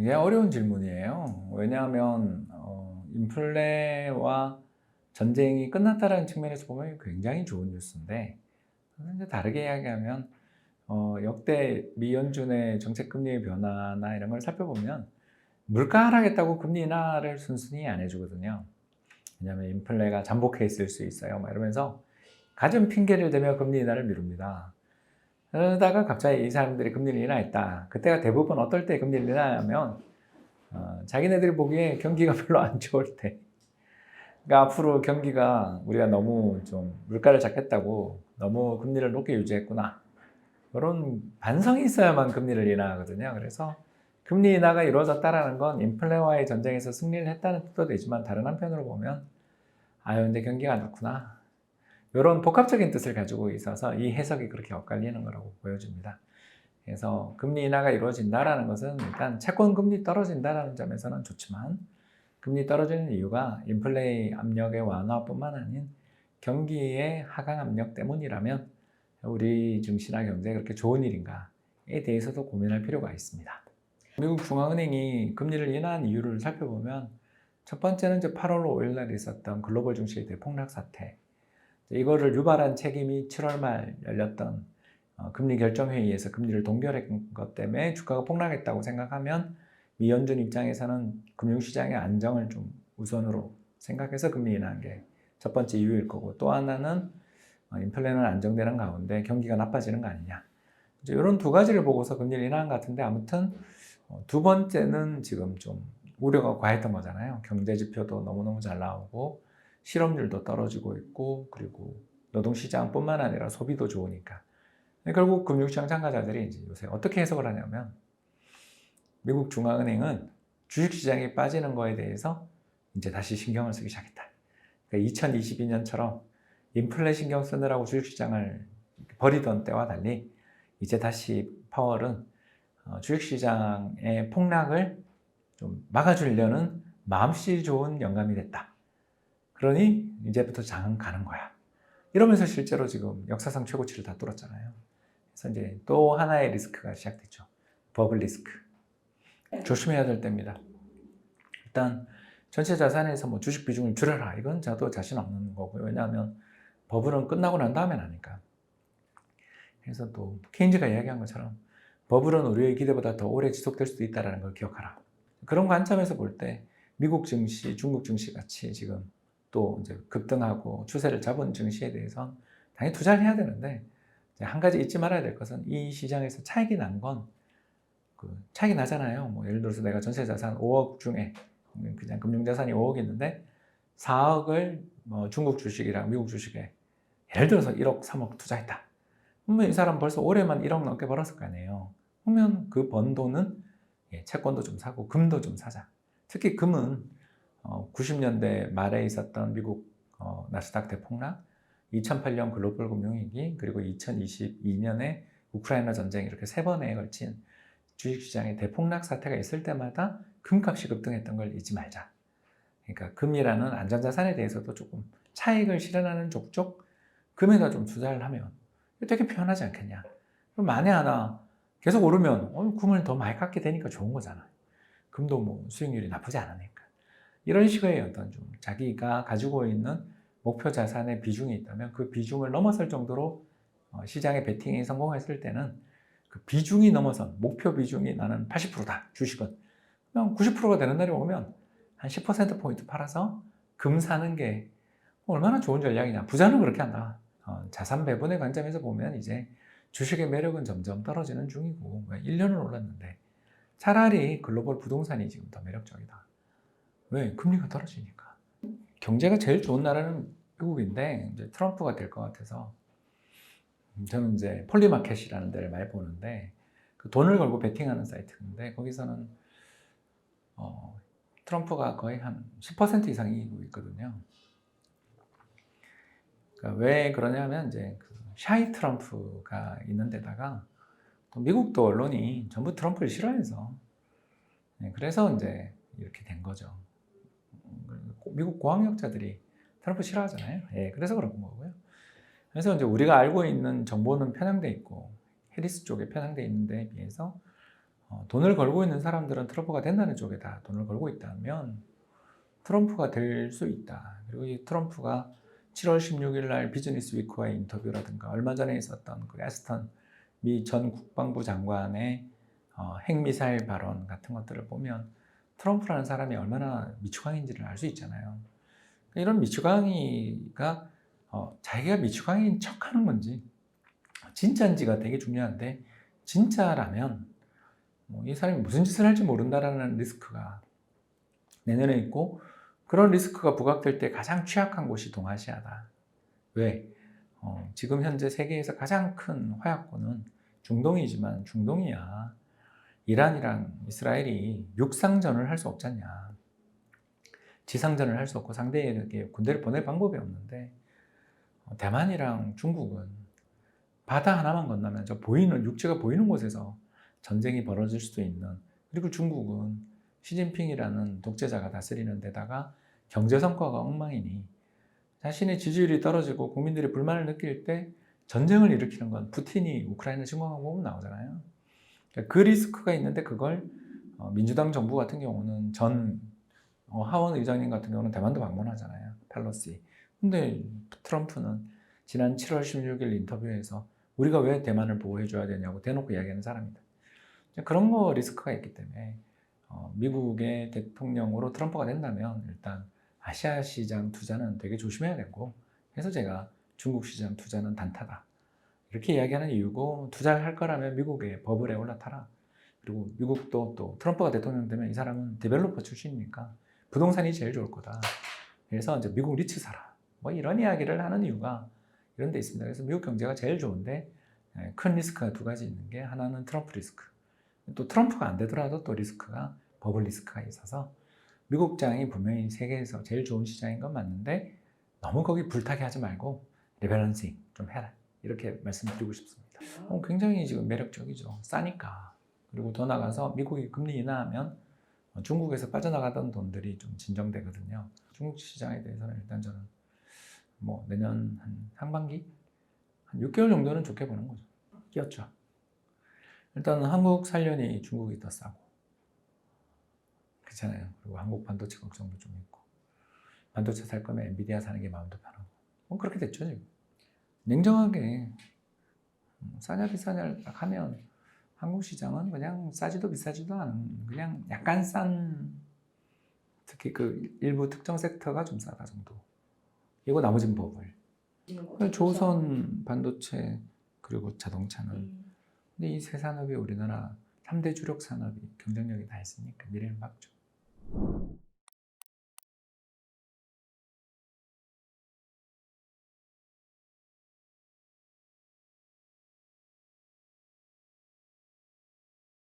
굉장히 어려운 질문이에요. 왜냐하면 인플레와 전쟁이 끝났다는 측면에서 보면 굉장히 좋은 뉴스인데, 이제 다르게 이야기하면 역대 미 연준의 정책 금리의 변화나 이런 걸 살펴보면 물가 하락했다고 금리 인하를 순순히 안 해주거든요. 왜냐하면 인플레가 잠복해 있을 수 있어요. 막 이러면서 갖은 핑계를 대며 금리 인하를 미룹니다. 그러다가 갑자기 이 사람들이 금리를 인하했다. 그때가 대부분 어떨 때 금리를 인하하면 자기네들이 보기에 경기가 별로 안 좋을 때, 그러니까 앞으로 경기가 우리가 너무 좀 물가를 잡겠다고 너무 금리를 높게 유지했구나, 그런 반성이 있어야만 금리를 인하하거든요. 그래서 금리 인하가 이루어졌다는 건 인플레와의 전쟁에서 승리를 했다는 뜻도 되지만, 다른 한편으로 보면 근데 경기가 안 좋구나, 이런 복합적인 뜻을 가지고 있어서 이 해석이 그렇게 엇갈리는 거라고 보여집니다. 그래서 금리 인하가 이루어진다는 것은 일단 채권 금리 떨어진다는 점에서는 좋지만, 금리 떨어지는 이유가 인플레이 압력의 완화뿐만 아닌 경기의 하강 압력 때문이라면 우리 증시나 경제에 그렇게 좋은 일인가에 대해서도 고민할 필요가 있습니다. 미국 중앙은행이 금리를 인하한 이유를 살펴보면, 첫 번째는 이제 8월 5일 날 있었던 글로벌 증시의 대폭락 사태, 이거를 유발한 책임이 7월 말 열렸던 금리 결정회의에서 금리를 동결한 것 때문에 주가가 폭락했다고 생각하면, 미 연준 입장에서는 금융시장의 안정을 좀 우선으로 생각해서 금리 인하한 게 첫 번째 이유일 거고, 또 하나는 인플레는 안정되는 가운데 경기가 나빠지는 거 아니냐, 이제 이런 두 가지를 보고서 금리를 인하한 것 같은데, 아무튼 두 번째는 지금 좀 우려가 과했던 거잖아요. 경제 지표도 너무너무 잘 나오고 실업률도 떨어지고 있고, 그리고 노동시장뿐만 아니라 소비도 좋으니까. 결국 금융시장 참가자들이 이제 요새 어떻게 해석을 하냐면, 미국 중앙은행은 주식시장이 빠지는 거에 대해서 이제 다시 신경을 쓰기 시작했다. 그러니까 2022년처럼 인플레 신경 쓰느라고 주식시장을 버리던 때와 달리 이제 다시 파월은 주식시장의 폭락을 좀 막아주려는 마음씨 좋은 영감이 됐다. 그러니 이제부터 장은 가는 거야. 이러면서 실제로 지금 역사상 최고치를 다 뚫었잖아요. 그래서 이제 또 하나의 리스크가 시작됐죠. 버블 리스크. 조심해야 될 때입니다. 일단 전체 자산에서 뭐 주식 비중을 줄여라, 이건 저도 자신 없는 거고요. 왜냐하면 버블은 끝나고 난 다음에 나니까. 그래서 또 케인즈가 이야기한 것처럼 버블은 우리의 기대보다 더 오래 지속될 수도 있다는 걸 기억하라. 그런 관점에서 볼 때 미국 증시, 중국 증시 같이 지금 또 이제 급등하고 추세를 잡은 증시에 대해서 당연히 투자를 해야 되는데, 한 가지 잊지 말아야 될 것은 이 시장에서 차익이 난 건 차익이 나잖아요. 뭐 예를 들어서 내가 전체 자산 5억 중에 그냥 금융자산이 5억 있는데 4억을 중국 주식이랑 미국 주식에 예를 들어서 1억, 3억 투자했다. 그러면 이 사람 벌써 올해만 1억 넘게 벌었을 거 아니에요. 그러면 그 번 돈은 채권도 좀 사고 금도 좀 사자. 특히 금은 90년대 말에 있었던 미국 나스닥 대폭락, 2008년 글로벌 금융위기, 그리고 2022년에 우크라이나 전쟁, 이렇게 세 번에 걸친 주식시장의 대폭락 사태가 있을 때마다 금값이 급등했던 걸 잊지 말자. 그러니까 금이라는 안전자산에 대해서도 조금 차익을 실현하는 족족 금에다 좀 투자를 하면 되게 편하지 않겠냐. 그럼 만에 하나 계속 오르면 금을 더 많이 갖게 되니까 좋은 거잖아요. 금도 뭐 수익률이 나쁘지 않으니까. 이런 식의 어떤 좀 자기가 가지고 있는 목표 자산의 비중이 있다면 그 비중을 넘어설 정도로 시장의 베팅이 성공했을 때는 그 비중이 넘어선 목표 비중이 나는 80%다 주식은, 그냥 90%가 되는 날이 오면 한 10%포인트 팔아서 금 사는 게 얼마나 좋은 전략이냐. 부자는 그렇게 한다. 자산 배분의 관점에서 보면 이제 주식의 매력은 점점 떨어지는 중이고, 1년을 올랐는데 차라리 글로벌 부동산이 지금 더 매력적이다. 왜? 금리가 떨어지니까. 경제가 제일 좋은 나라는 미국인데 이제 트럼프가 될 것 같아서 저는 이제 폴리마켓이라는 데를 많이 보는데, 그 돈을 걸고 베팅하는 사이트인데 거기서는 트럼프가 거의 한 10% 이상 이기고 있거든요. 그러니까 왜 그러냐면 이제 그 샤이 트럼프가 있는 데다가 또 미국도 언론이 전부 트럼프를 싫어해서, 그래서 이제 이렇게 된 거죠. 미국 고학력자들이 트럼프 싫어하잖아요. 그래서 그런 거고요. 그래서 이제 우리가 알고 있는 정보는 편향돼 있고 해리스 쪽에 편향돼 있는 데에 비해서 돈을 걸고 있는 사람들은 트럼프가 된다는 쪽에 다 돈을 걸고 있다면 트럼프가 될 수 있다. 그리고 이 트럼프가 7월 16일 날 비즈니스 위크와의 인터뷰라든가 얼마 전에 있었던 그 에스턴 미 전 국방부 장관의 핵미사일 발언 같은 것들을 보면 트럼프라는 사람이 얼마나 미추광인지를 알 수 있잖아요. 이런 미추광이가 자기가 미추광인 척하는 건지 진짜인지가 되게 중요한데 진짜라면 이 사람이 무슨 짓을 할지 모른다라는 리스크가 내년에 있고 그런 리스크가 부각될 때 가장 취약한 곳이 동아시아다. 왜? 지금 현재 세계에서 가장 큰 화약고는 중동이지만 중동이야. 이란이랑 이스라엘이 육상전을 할 수 없잖냐. 지상전을 할 수 없고 상대에게 군대를 보낼 방법이 없는데 대만이랑 중국은 바다 하나만 건너면 저 보이는 육지가 보이는 곳에서 전쟁이 벌어질 수도 있는 그리고 중국은 시진핑이라는 독재자가 다스리는 데다가 경제 성과가 엉망이니 자신의 지지율이 떨어지고 국민들이 불만을 느낄 때 전쟁을 일으키는 건 푸틴이 우크라이나 침공하고 보면 나오잖아요. 그 리스크가 있는데 그걸 민주당 정부 같은 경우는 전 하원 의장님 같은 경우는 대만도 방문하잖아요. 펠로시. 근데 트럼프는 지난 7월 16일 인터뷰에서 우리가 왜 대만을 보호해줘야 되냐고 대놓고 이야기하는 사람이다. 그런 거 리스크가 있기 때문에 미국의 대통령으로 트럼프가 된다면 일단 아시아 시장 투자는 되게 조심해야 되고 그래서 제가 중국 시장 투자는 단타다. 이렇게 이야기하는 이유고 투자를 할 거라면 미국의 버블에 올라타라. 그리고 미국도 또 트럼프가 대통령 되면 이 사람은 디벨로퍼 출신이니까 부동산이 제일 좋을 거다. 그래서 이제 미국 리츠 사라. 뭐 이런 이야기를 하는 이유가 이런 데 있습니다. 그래서 미국 경제가 제일 좋은데 큰 리스크가 두 가지 있는 게 하나는 트럼프 리스크. 또 트럼프가 안 되더라도 또 리스크가 버블 리스크가 있어서 미국장이 분명히 세계에서 제일 좋은 시장인 건 맞는데 너무 거기 불타게 하지 말고 리밸런싱 좀 해라. 이렇게 말씀드리고 싶습니다. 굉장히 지금 매력적이죠. 싸니까. 그리고 더 나가서 미국이 금리 인하하면 중국에서 빠져나가던 돈들이 좀 진정되거든요. 중국 시장에 대해서는 일단 저는 뭐 내년 한 상반기? 한 6개월 정도는 좋게 보는 거죠. 끼었죠. 일단 한국 살려니 중국이 더 싸고 그렇잖아요. 그리고 한국 반도체 걱정도 좀 있고 반도체 살 거면 엔비디아 사는 게 마음도 편하고 뭐 그렇게 됐죠 지금. 냉정하게 싸냐 비싸냐를 딱 하면 한국 시장은 그냥 싸지도 비싸지도 않은 그냥 약간 싼 특히 그 일부 특정 섹터가 좀 싸다 정도. 이거 나머지는 버블. 조선 반도체 그리고 자동차는 근데 이 세 산업이 우리나라 3대 주력 산업이 경쟁력이 다 있으니까 미래는 막죠.